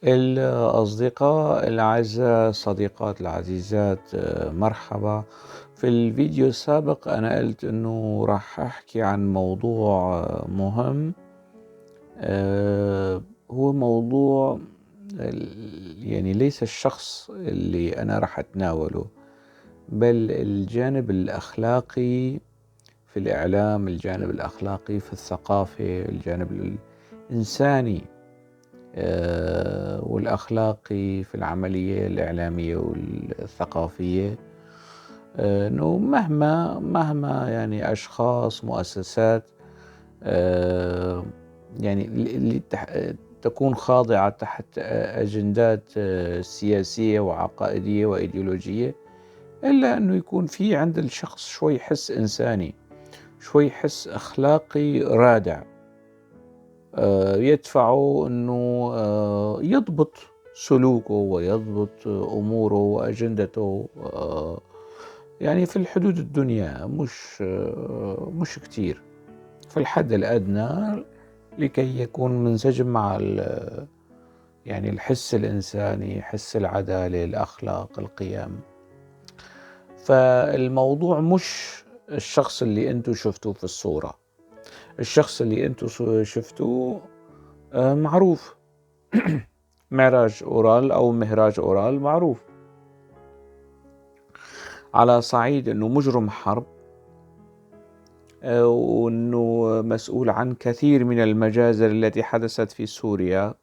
الأصدقاء الأعزاء، الصديقات العزيزات، مرحبا. في الفيديو السابق أنا قلت أنه راح أحكي عن موضوع مهم. هو موضوع يعني ليس الشخص اللي أنا راح أتناوله، بل الجانب الأخلاقي في الإعلام، الجانب الأخلاقي في الثقافة، الجانب الإنساني والأخلاقي في العملية الإعلامية والثقافية. إنه مهما يعني أشخاص، مؤسسات يعني اللي تكون خاضعة تحت أجندات سياسية وعقائدية وإيديولوجية، إلا أنه يكون في عند الشخص شوي حس إنساني، شوي حس أخلاقي رادع يدفعه أنه يضبط سلوكه ويضبط أموره وأجندته، يعني في الحدود الدنيا، مش كتير، في الحد الأدنى، لكي يكون منسجم مع يعني الحس الإنساني، حس العدالة، الأخلاق، القيم. فالموضوع مش الشخص اللي أنتوا شفتوه في الصورة. الشخص اللي أنتوا شفتوه معروف. معراج أورال أو مهراج أورال معروف على صعيد أنه مجرم حرب، وأنه مسؤول عن كثير من المجازر التي حدثت في سوريا،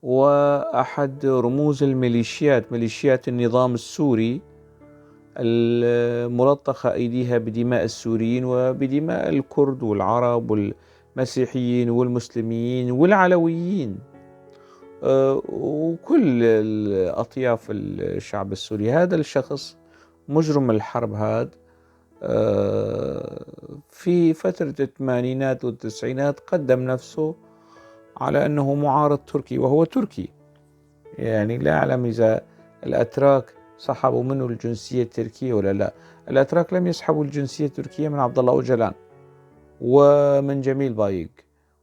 وأحد رموز ميليشيات النظام السوري الملطخة أيديها بدماء السوريين وبدماء الكرد والعرب والمسيحيين والمسلمين والعلويين، وكل الأطياف الشعب السوري. هذا الشخص مجرم الحرب هذا في فترة الثمانينات والتسعينات قدم نفسه على أنه معارض تركي، وهو تركي. يعني لا أعلم إذا الأتراك سحبوا منه الجنسية التركية ولا لا. الأتراك لم يسحبوا الجنسية التركية من عبد الله أوجلان ومن جميل بايق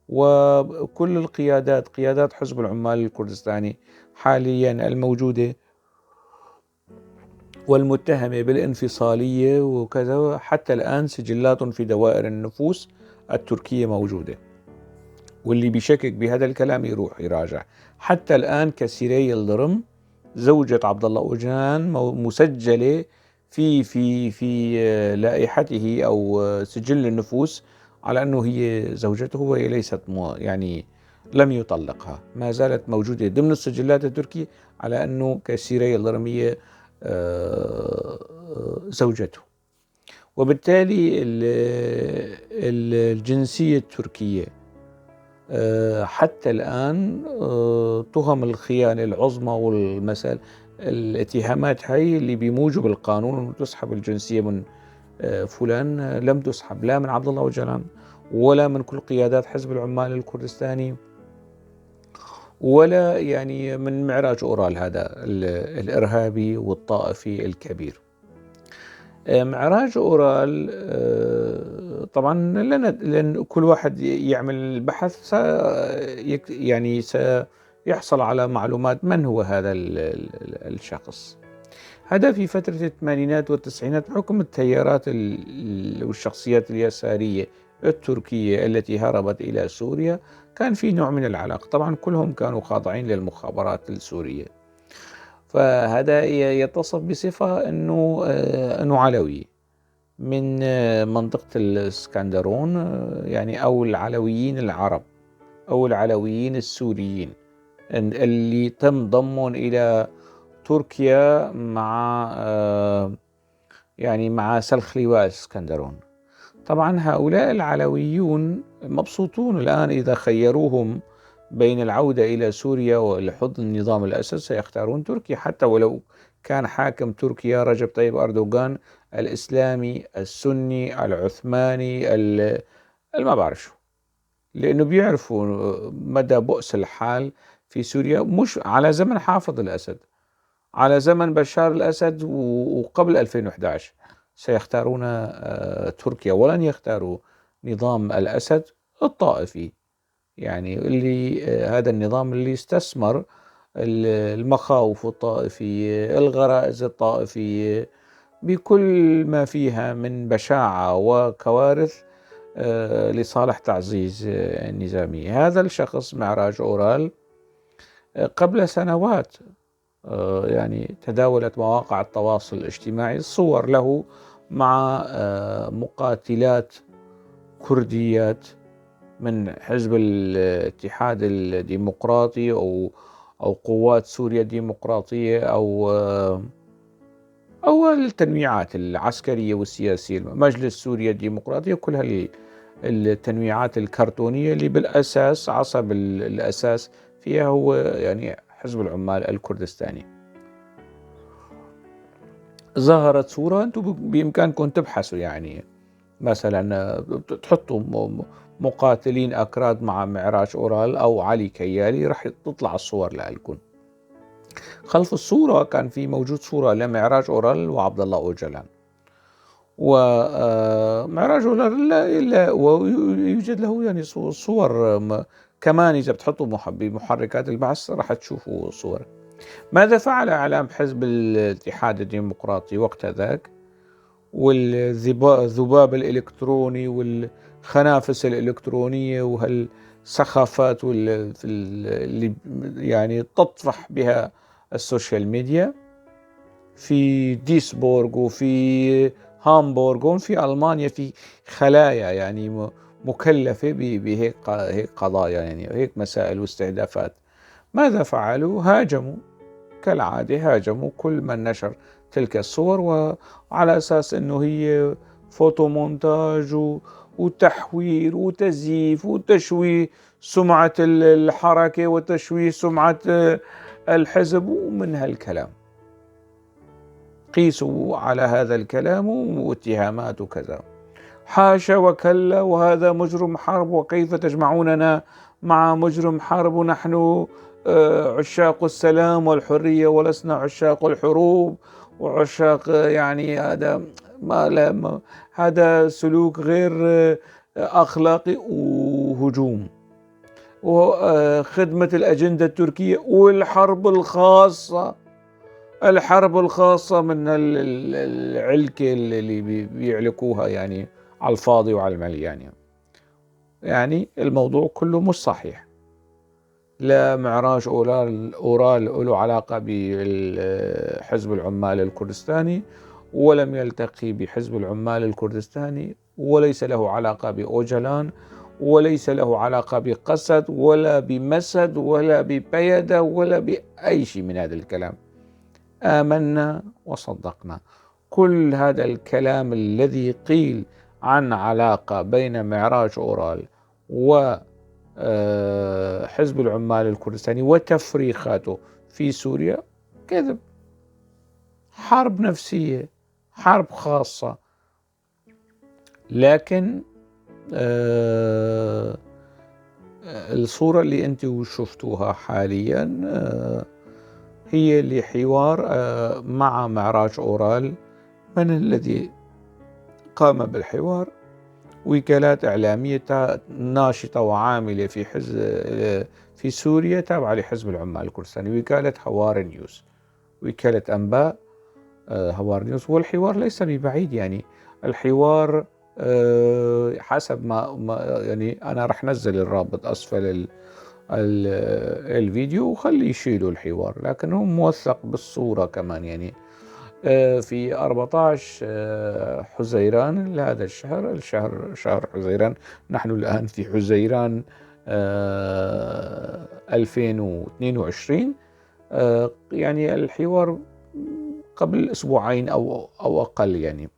وكل القيادات، قيادات حزب العمال الكردستاني حاليا الموجودة والمتهمة بالانفصالية وكذا، حتى الآن سجلات في دوائر النفوس التركية موجودة، واللي بيشكك بهذا الكلام يروح يراجع. حتى الآن كسيري يلدرم زوجة عبد الله أوجلان مسجلة في لائحته أو سجل النفوس على أنه هي زوجته، وهي ليست يعني لم يطلقها، ما زالت موجودة ضمن السجلات التركية على أنه كسيري يلدرم زوجته. وبالتالي الجنسية التركية حتى الآن تهم الخيانة العظمى والمسألة الاتهامات هاي اللي بموجب القانون تسحب الجنسية من فلان، لم تسحب لا من عبد الله أوجلان ولا من كل قيادات حزب العمال الكردستاني ولا يعني من معراج أورال هذا الإرهابي والطائفي الكبير. معراج أورال طبعا لأن كل واحد يعمل البحث يعني سيحصل على معلومات من هو هذا الشخص. هذا في فترة الثمانينات والتسعينات بحكم التيارات والشخصيات اليسارية التركية التي هربت إلى سوريا، كان في نوع من العلاقة. طبعا كلهم كانوا خاضعين للمخابرات السورية. فهذا يتصف بصفة أنه علوي من منطقة الإسكندرون، يعني أو العلويين العرب أو العلويين السوريين اللي تم ضمهم إلى تركيا مع سلخ لواء الإسكندرون. طبعا هؤلاء العلويون مبسوطون الآن، إذا خيروهم بين العودة إلى سوريا ولحضن نظام الأسد سيختارون تركيا، حتى ولو كان حاكم تركيا رجب طيب أردوغان الإسلامي السني العثماني ما بعرف شو، لأنه بيعرفوا مدى بؤس الحال في سوريا. مش على زمن حافظ الأسد، على زمن بشار الأسد وقبل 2011 سيختارون تركيا، ولن يختاروا نظام الأسد الطائفي، يعني اللي هذا النظام اللي استثمر المخاوف الطائفية، الغرائز الطائفية، بكل ما فيها من بشاعة وكوارث لصالح تعزيز النظامية. هذا الشخص معراج أورال قبل سنوات يعني تداولت مواقع التواصل الاجتماعي صور له مع مقاتلات كرديات من حزب الاتحاد الديمقراطي أو قوات سوريا الديمقراطية أو التنويعات العسكرية والسياسية، مجلس سوريا الديمقراطية، كل التنويعات الكرتونية اللي بالأساس عصب الأساس فيها هو يعني حزب العمال الكردستاني. ظهرت صورة أنتم بإمكانكم تبحثوا، يعني مثلا تحطوا مقاتلين أكراد مع معراج أورال أو علي كيالي، راح تطلع الصور لكم. خلف الصورة كان في موجود صورة لمعراج أورال وعبد الله أوجلان، ومعراج أورال لا ويوجد له يعني صور كمان إذا بتحطوا بمحركات البحث راح تشوفوا صور. ماذا فعل إعلام حزب الاتحاد الديمقراطي وقت ذاك والذباب الإلكتروني والخنافس الإلكترونية وهالسخافات اللي يعني تطفح بها السوشيال ميديا في ديسبورغ وفي هامبورغ وفي ألمانيا، في خلايا يعني مكلفة بهيك قضايا، يعني هيك مسائل واستهدافات. ماذا فعلوا؟ هاجموا كالعادة، هاجموا كل من نشر تلك الصور، وعلى أساس أنه هي فوتو مونتاج وتحوير وتزييف وتشويه سمعة الحركة وتشويه سمعة الحزب ومن هالكلام. قيسوا على هذا الكلام واتهامات وكذا. حاشا وكلا، وهذا مجرم حرب، وكيف تجمعوننا مع مجرم حرب، ونحن عشاق السلام والحرية ولسنا عشاق الحروب وعشاق يعني هذا سلوك غير أخلاقي وهجوم وخدمة الأجندة التركية والحرب الخاصة من العلكة اللي بيعلكوها يعني على الفاضي وعلى المليان. يعني الموضوع كله مش صحيح. لا معراج أورال له علاقة بحزب العمال الكردستاني، ولم يلتقي بحزب العمال الكردستاني، وليس له علاقة بأوجلان، وليس له علاقة بقسد ولا بمسد ولا ببيدة ولا بأي شيء من هذا الكلام. آمنا وصدقنا. كل هذا الكلام الذي قيل عن علاقة بين معراج أورال وحزب العمال الكردستاني وتفريخاته في سوريا كذب، حرب نفسية، حرب خاصة. لكن الصورة اللي أنتوا شفتوها حاليا هي لحوار مع معراج أورال. من الذي قام بالحوار؟ وكالات إعلامية ناشطة وعاملة في سوريا تابعة لحزب العمال الكردستاني، وكالة هوار نيوز، وكالة أنباء هوار نيوز. والحوار ليس ببعيد، يعني الحوار حسب ما يعني أنا رح نزل الرابط أسفل الفيديو وخلي يشيلوا الحوار، لكن هو موثق بالصورة كمان. يعني في 14 حزيران لهذا الشهر، شهر حزيران، نحن الآن في حزيران 2022، يعني الحوار قبل أسبوعين أو أقل، يعني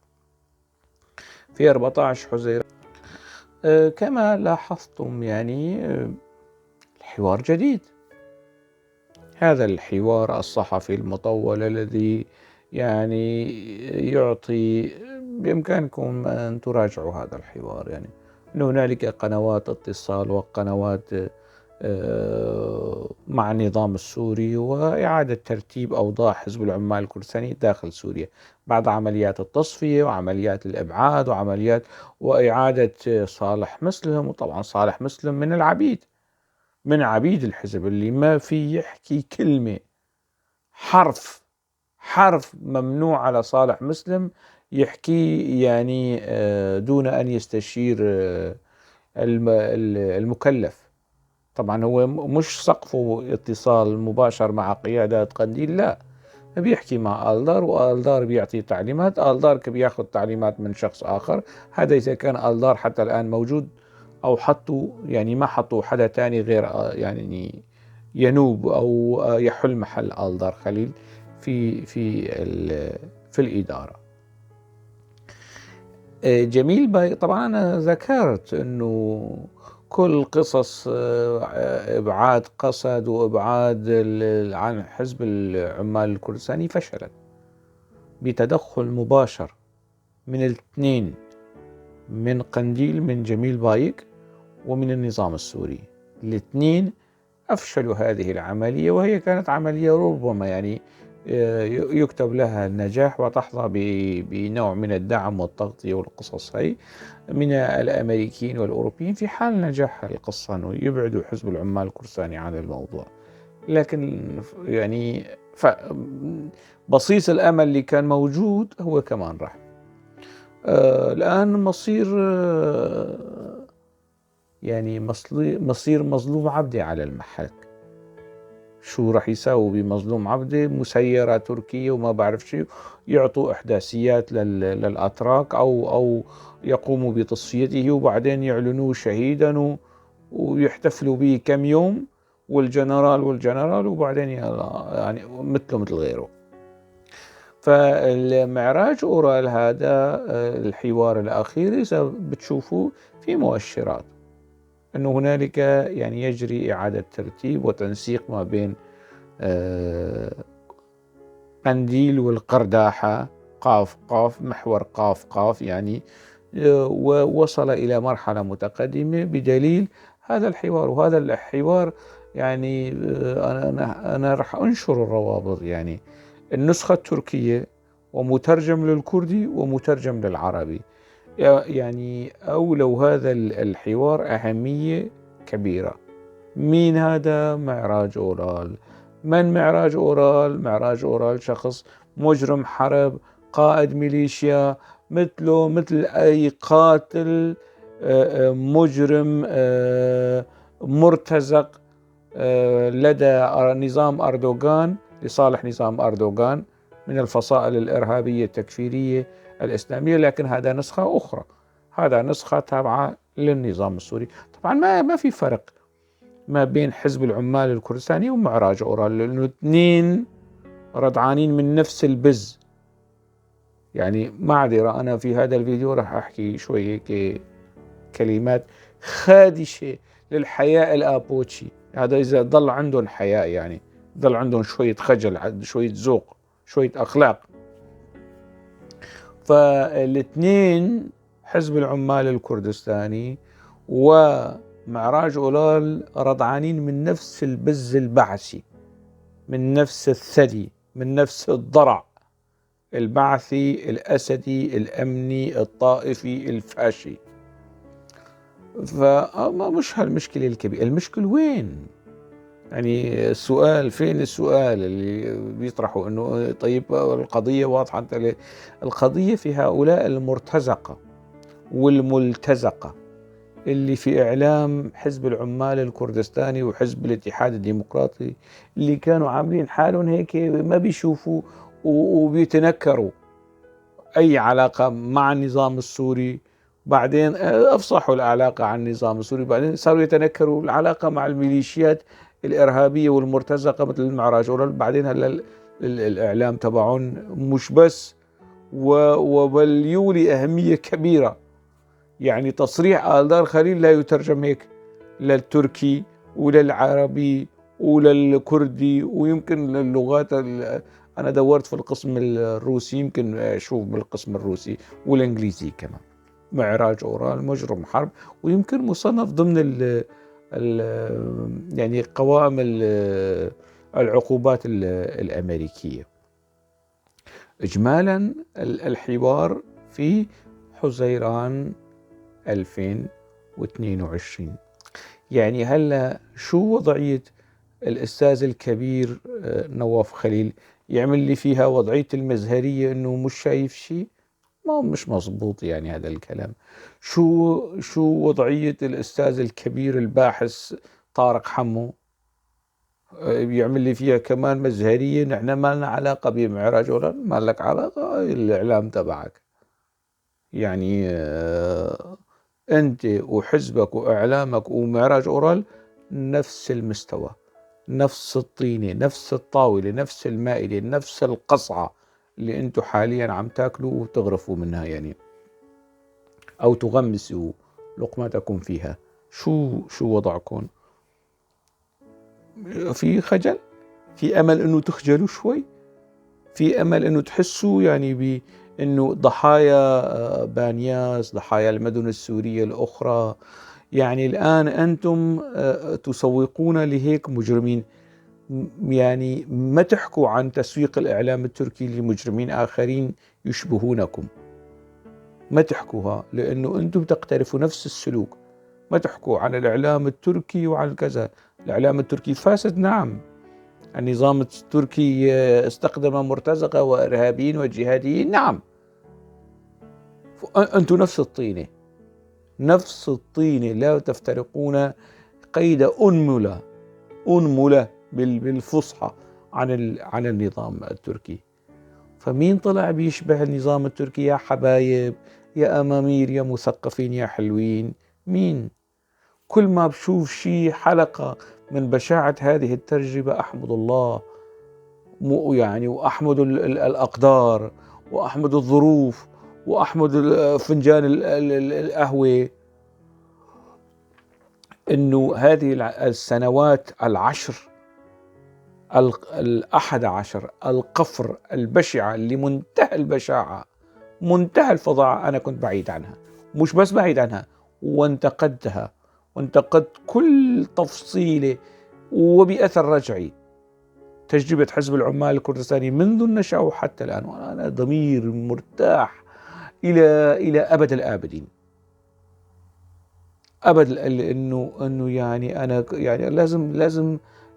في 14 حزيران. كما لاحظتم يعني الحوار جديد. هذا الحوار الصحفي المطول الذي يعني يعطي، بإمكانكم أن تراجعوا هذا الحوار. يعني أن هنالك قنوات اتصال وقنوات مع النظام السوري وإعادة ترتيب أوضاع حزب العمال الكردستاني داخل سوريا بعد عمليات التصفية وعمليات الإبعاد وعمليات وإعادة صالح مسلم. وطبعا صالح مسلم من العبيد، من عبيد الحزب اللي ما في يحكي كلمة حرف ممنوع على صالح مسلم يحكي، يعني دون أن يستشير المكلف. طبعا هو مش سقفه اتصال مباشر مع قيادات قنديل، لا، بيحكي مع آلدار، وآلدار بيعطي تعليمات، آلدار بياخذ تعليمات من شخص آخر. هذا إذا كان آلدار حتى الآن موجود، أو حطوا، يعني ما حطوا حدا تاني غير يعني ينوب أو يحل محل آلدار خليل في الإدارة. جميل باي، طبعا أنا ذكرت أنه كل قصص إبعاد قسد وإبعاد عن حزب العمال الكردستاني فشلت بتدخل مباشر من الاثنين، من قنديل، من جميل بايك، ومن النظام السوري. الاثنين أفشلوا هذه العملية، وهي كانت عملية ربما يعني يكتب لها النجاح وتحظى بنوع من الدعم والتغطية والقصص هي من الأمريكيين والأوروبيين في حال نجاح القصة أنه يبعدوا حزب العمال الكردستاني عن الموضوع. لكن يعني بصيص الأمل اللي كان موجود هو كمان راح. الآن مصير يعني مصير مظلوم عبده على المحك. شو راح يساوي بمظلوم عبده؟ مسيرة تركية وما بعرف شيء، يعطوا إحداثيات للأتراك أو يقوموا بتصفيته وبعدين يعلنوه شهيدا ويحتفلوا به كم يوم، والجنرال وبعدين يعني مثله مثل غيره. فالمعراج أورال هذا الحوار الأخير إذا بتشوفوا في مؤشرات أنه هنالك يعني يجري إعادة ترتيب وتنسيق ما بين قنديل والقرداحة، قاف قاف محور قاف قاف، يعني ووصل إلى مرحلة متقدمة بدليل هذا الحوار. وهذا الحوار يعني أنا راح أنشر الروابط، يعني النسخة التركية ومترجم للكردي ومترجم للعربي، يعني أولو هذا الحوار أهمية كبيرة. مين هذا؟ معراج أورال. من معراج أورال؟ معراج أورال شخص مجرم حرب، قائد ميليشيا، مثله مثل أي قاتل مجرم مرتزق لدى نظام أردوغان، لصالح نظام أردوغان، من الفصائل الإرهابية التكفيرية الإسلامية. لكن هذا نسخة أخرى، هذا نسخة تابعة للنظام السوري. طبعا ما في فرق ما بين حزب العمال الكردستاني ومعراج أورال، لأنه اثنين رضعانين من نفس البز. يعني معذرة، أنا في هذا الفيديو راح أحكي شوية كلمات خادشة للحياء الآبوتشي. هذا إذا ضل عندهم حياء، يعني ضل عندهم شوية خجل، شوية ذوق، شوية أخلاق. فالاثنين، حزب العمال الكردستاني ومعراج أورال، رضعانين من نفس البز البعثي، من نفس الثدي، من نفس الضرع البعثي الأسدي الأمني الطائفي الفاشي. فمش هالمشكلة الكبيرة. المشكلة وين؟ يعني السؤال، فين السؤال اللي بيطرحوا انه طيب القضية واضحة؟ القضية في هؤلاء المرتزقة والملتزقة اللي في إعلام حزب العمال الكردستاني وحزب الاتحاد الديمقراطي، اللي كانوا عاملين حالهم هيك ما بيشوفوا وبيتنكروا أي علاقة مع النظام السوري. بعدين أفصحوا العلاقة عن النظام السوري، بعدين صاروا يتنكروا العلاقة مع الميليشيات الإرهابية والمرتزقة مثل المعراج أورال. بعدين هلا الإعلام تبعهم مش بس وبل يولي أهمية كبيرة. يعني تصريح آلدار خليل لا يترجم هيك للتركي وللعربي وللكردي ويمكن للغات. أنا دورت في القسم الروسي، يمكن أشوف بالقسم الروسي والإنجليزي كمان. معراج أورال مجرم حرب، ويمكن مصنف ضمن يعني قوائم العقوبات الأمريكية. إجمالا الحوار في حزيران 2022. يعني هلا شو وضعية الأستاذ الكبير نواف خليل؟ يعمل لي فيها وضعية المزهرية إنه مش شايف شيء؟ ما هو مش مزبوط يعني هذا الكلام. شو وضعية الأستاذ الكبير الباحث طارق حمو؟ يعمل لي فيها كمان مزهرية، نحن ما لنا علاقة بمعراج أورال. ما لك علاقة، الإعلام تبعك يعني. أنت وحزبك وإعلامك ومعراج أورال نفس المستوى، نفس الطينة، نفس الطاولة، نفس المائدة، نفس القصعة اللي أنتم حاليا عم تاكلوا وتغرفوا منها يعني، أو تغمسوا لقمتكم فيها. شو وضعكم؟ في خجل؟ في أمل أنه تخجلوا شوي؟ في أمل أنه تحسوا يعني بأنه ضحايا بانياس، ضحايا المدن السورية الأخرى، يعني الآن أنتم تسوقون لهيك مجرمين. يعني ما تحكوا عن تسويق الإعلام التركي لمجرمين آخرين يشبهونكم، ما تحكوها، لأنه أنتم تقترفوا نفس السلوك. ما تحكوا عن الإعلام التركي وعن كذا. الإعلام التركي فاسد، نعم. النظام التركي استخدم مرتزقة وإرهابيين وجهاديين، نعم. أنتم نفس الطينة، نفس الطينة، لا تفترقون قيد أنملة بالفصحى عن النظام التركي. فمين طلع بيشبه النظام التركي يا حبايب، يا أمامير، يا مثقفين، يا حلوين؟ مين؟ كل ما بشوف شي حلقة من بشاعة هذه التجربة أحمد الله، يعني، وأحمد الأقدار، وأحمد الظروف، وأحمد فنجان القهوة، إنه هذه السنوات العشر، 11 القفر البشعة اللي منتهى البشاعة، منتهى الفظاعة، أنا كنت بعيد عنها. مش بس بعيد عنها، وانتقدتها، وانتقدت كل تفصيلة وبأثر رجعي. تجربة حزب العمال الكردستاني منذ النشأة وحتى الآن، وأنا ضمير مرتاح إلى أبد الآبدين. أبد، إنه يعني أنا يعني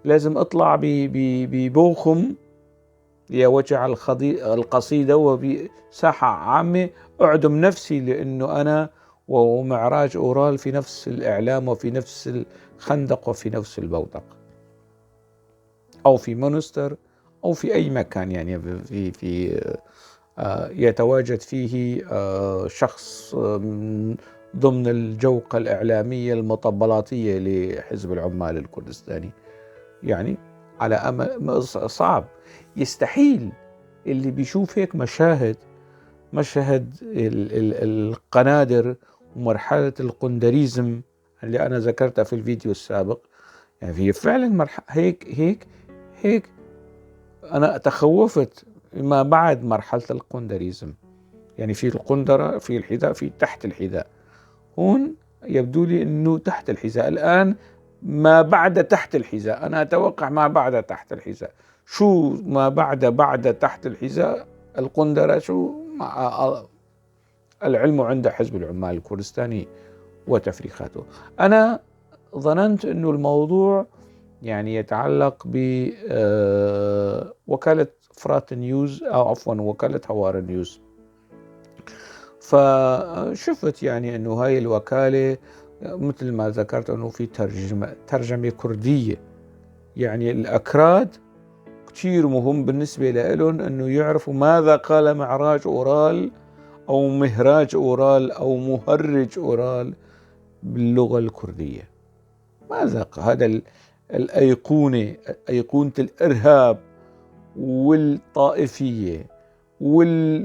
لازم أطلع ببوخم يا وجع القصيدة وبساحة عامة أعدم نفسي، لأنه أنا ومعراج أورال في نفس الإعلام وفي نفس الخندق وفي نفس البوتق، أو في مونستر، أو في أي مكان يعني في يتواجد فيه شخص ضمن الجوقة الإعلامية المطبلاتية لحزب العمال الكردستاني. يعني على أمل صعب، يستحيل اللي بيشوف هيك مشهد القنادر ومرحلة القندريزم اللي أنا ذكرتها في الفيديو السابق. يعني هي فعلا مرحلة هيك أنا تخوفت ما بعد مرحلة القندريزم. يعني في القندرة، في الحذاء، في تحت الحذاء. هون يبدو لي أنه تحت الحذاء الآن، ما بعد تحت الحذاء. أنا أتوقع ما بعد تحت الحذاء. شو ما بعد تحت الحذاء؟ القندرة. شو العلم عند حزب العمال الكردستاني وتفريخاته. أنا ظننت أنه الموضوع يعني يتعلق بوكالة فرات نيوز، أو عفوا وكالة هوار نيوز. فشفت يعني أنه هاي الوكالة مثل ما ذكرت أنه في ترجمة كردية. يعني الأكراد كتير مهم بالنسبة لهم أنه يعرفوا ماذا قال معراج أورال أو مهراج أورال أو مهرج أورال باللغة الكردية. ماذا هذا الأيقونة، أيقونة الإرهاب والطائفية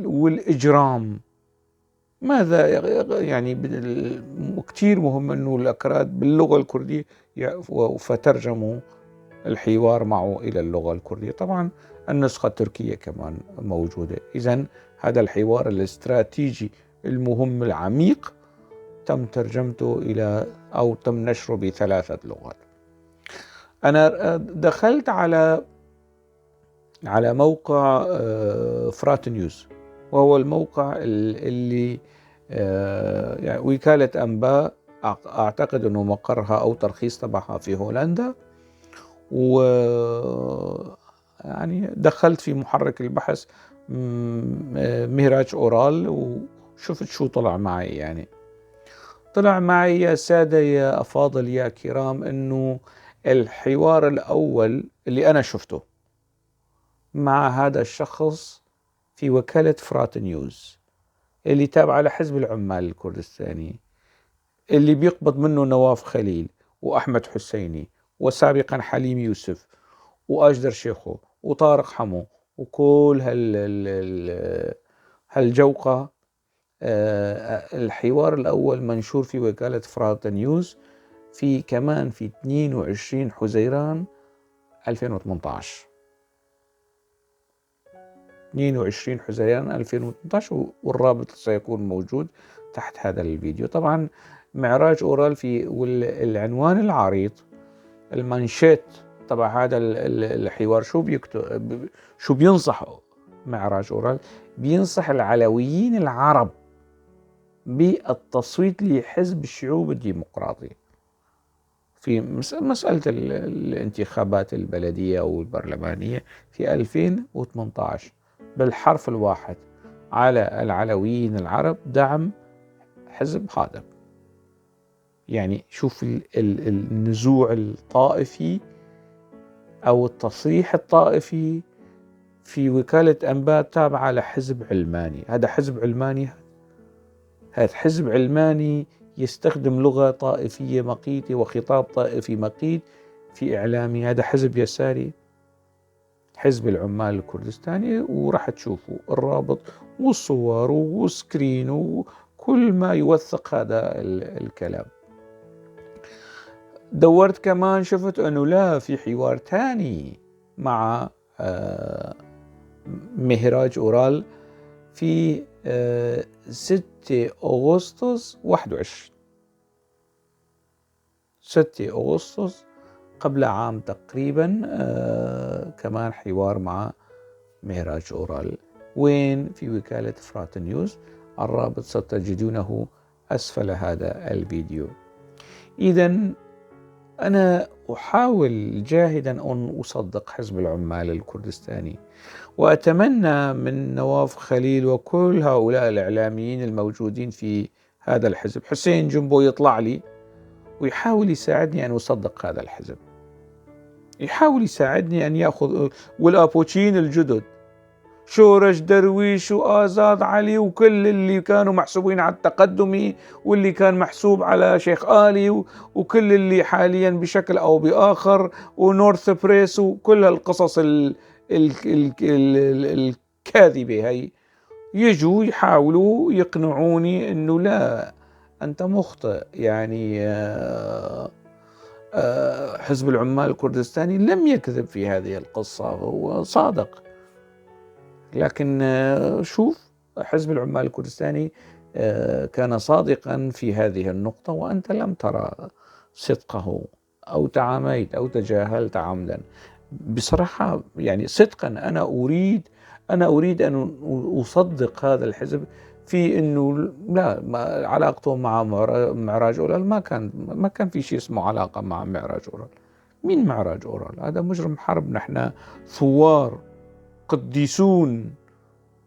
والإجرام، ماذا يعني؟ كتير مهم أنه الأكراد باللغة الكردية فترجموا الحوار معه إلى اللغة الكردية. طبعا النسخة التركية كمان موجودة. إذن هذا الحوار الاستراتيجي المهم العميق تم ترجمته إلى، أو تم نشره ب3 لغات. أنا دخلت على موقع فرات نيوز، وهو الموقع اللي يعني وكالة أنباء أعتقد أنه مقرها أو ترخيص تبعها في هولندا، و يعني دخلت في محرك البحث مهراج أورال وشفت شو طلع معي. يعني طلع معي يا سادة يا أفاضل يا كرام أنه الحوار الأول اللي أنا شفته مع هذا الشخص في وكالة فرات نيوز اللي تابعة لحزب العمال الكردستاني، اللي بيقبض منه نواف خليل وأحمد حسيني وسابقا حليم يوسف وأجدر شيخو وطارق حمو وكل هالجوقة. الحوار الأول منشور في وكالة فرات نيوز في 22 حزيران 2018. 22 حزيران 2018 والرابط سيكون موجود تحت هذا الفيديو. طبعا معراج أورال في والعنوان العريض المانشيت طبعا هذا الحوار شو بيكتب، شو بينصح معراج أورال؟ بينصح العلويين العرب بالتصويت لحزب الشعوب الديمقراطي في مسألة الانتخابات البلدية أو البرلمانية في 2018 بالحرف الواحد على العلويين العرب دعم حزب هذا. يعني شوف النزوع الطائفي أو التصريح الطائفي في وكالة أنباء تابعة لحزب علماني. هذا حزب علماني، هذا حزب علماني يستخدم لغة طائفية مقيتة وخطاب طائفي مقيت في إعلامه. هذا حزب يساري، حزب العمال الكردستاني، وراح تشوفوا الرابط والصور وسكرين وكل ما يوثق هذا الكلام. دورت كمان شفت أنه لا، في حوار تاني مع مهراج أورال في 6 أغسطس 21، 6 أغسطس قبل عام تقريبا. كمان حوار مع مهراج أورال وين في وكالة فرات نيوز. الرابط ستجدونه أسفل هذا الفيديو. إذن أنا أحاول جاهدا أن أصدق حزب العمال الكردستاني، وأتمنى من نواف خليل وكل هؤلاء الإعلاميين الموجودين في هذا الحزب، حسين جنبو، يطلع لي ويحاول يساعدني أن أصدق هذا الحزب، يحاول يساعدني أن يأخذ، والآبوتشين الجدد شورش درويش وآزاد علي وكل اللي كانوا محسوبين على التقدمي واللي كان محسوب على شيخ آلي وكل اللي حاليا بشكل أو بآخر ونورث بريس وكل القصص الكاذبة هاي، يجوا يحاولوا يقنعوني أنه لا، أنت مخطئ. يعني حزب العمال الكردستاني لم يكذب في هذه القصة، هو صادق. لكن شوف، حزب العمال الكردستاني كان صادقا في هذه النقطة وأنت لم ترى صدقه أو تعاميت أو تجاهلت عمدا. بصراحة يعني صدقا أنا أريد أن أصدق هذا الحزب في أنه لا، علاقته مع معراج أورال ما كان في شيء اسمه علاقة مع معراج أورال. مين معراج أورال؟ هذا مجرم حرب. نحن ثوار قديسون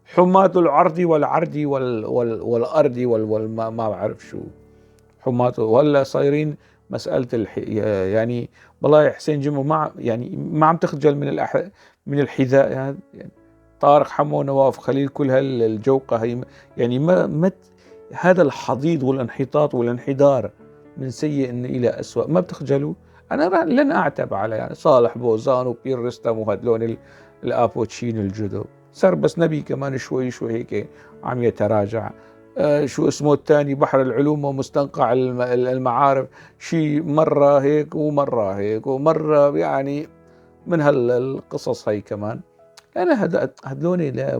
حماة العرض والعرض والأرض ما بعرف شو حماة، ولا صايرين مسألة يعني والله حسين جمو ما عم تخجل من الحذاء. يعني طارق حمو، نواف خليل، كل هالجوقة هي، يعني ما هذا الحضيض والانحطاط والانحدار من سيء إلى أسوأ، ما بتخجلوا؟ أنا لن أعتب على يعني صالح بوزان وبير رستم وهدلون الآبوتشين الجدد. صار بس نبي كمان شوي هيك عم يتراجع. شو اسمه الثاني، بحر العلوم ومستنقع المعارف، شيء مرة هيك ومرة هيك ومرة، يعني من هالقصص هاي كمان. أنا هدلوني لا،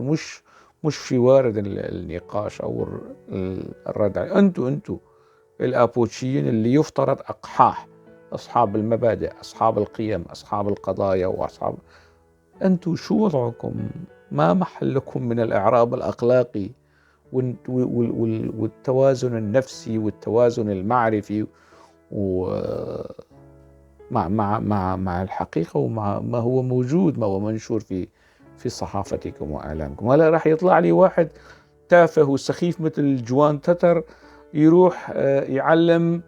مش في وارد النقاش أو الردع. أنتوا الآبوتشيين اللي يفترض أقحاح، أصحاب المبادئ، أصحاب القيم، أصحاب القضايا، أنتوا شو وضعكم؟ ما محلكم من الإعراب الأخلاقي والتوازن النفسي والتوازن المعرفي مع الحقيقة ومع ما هو موجود، ما هو منشور في صحافتكم وإعلامكم. ولا راح يطلع لي واحد تافه وسخيف مثل جوان تتر يروح يعلم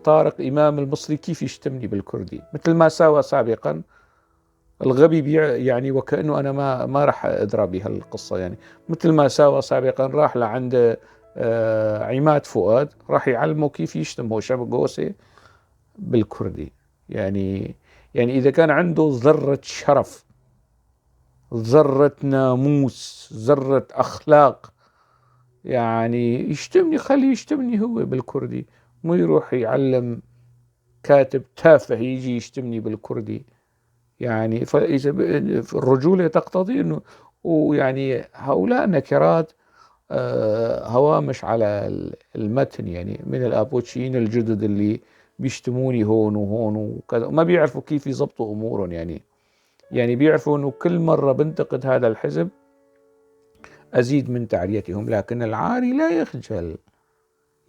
طارق إمام المصري كيف يشتمني بالكردي، مثل ما ساوى سابقا الغبي يعني، وكأنه أنا ما راح أدرى بهالقصة يعني. مثل ما ساوى سابقا راح لعند عماد فؤاد راح يعلمه كيف يشتم هو شبقوسي بالكردي. يعني إذا كان عنده ذرة شرف، ذرة ناموس، ذرة أخلاق، يعني يشتمني، خليه يشتمني هو بالكردي، مو يروح يعلم كاتب تافه يجي يشتمني بالكردي. يعني فإذا الرجولة تقتضي أنه، ويعني هؤلاء نكرات هوامش على المتن، يعني من الأبوتشيين الجدد اللي بيشتموني هون وهون وكذا، ما بيعرفوا كيف يضبطوا أمورهم. يعني بيعرفوا أنه كل مرة بنتقد هذا الحزب أزيد من تعريتهم، لكن العاري لا يخجل،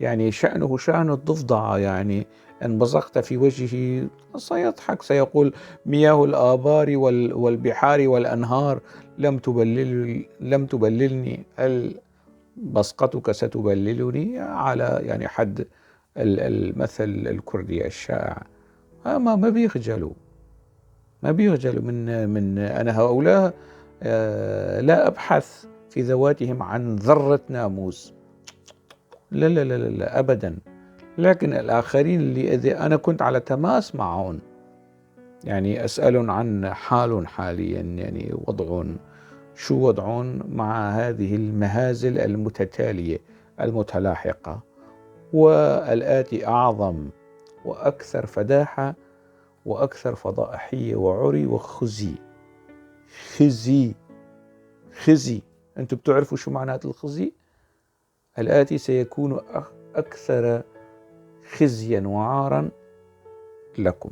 يعني شأنه شأن الضفدع، يعني إن بصقت في وجهه سيضحك، سيقول مياه الآبار والبحار والأنهار لم تبللني، بصقتك ستبللني، على يعني حد المثل الكردي الشائع. ما بيخجلوا، من أنا هؤلاء لا أبحث في ذواتهم عن ذرة ناموس، لا لا لا لا أبدا. لكن الآخرين اللي إذا أنا كنت على تماس معهم، يعني أسأل عن حال حاليا، يعني شو وضعهم مع هذه المهازل المتتالية المتلاحقة، والآتي أعظم وأكثر فداحة وأكثر فضائحية وعري وخزي. خزي أنتم بتعرفوا شو معنات الخزي؟ الآتي سيكون أكثر خزيا وعارا لكم.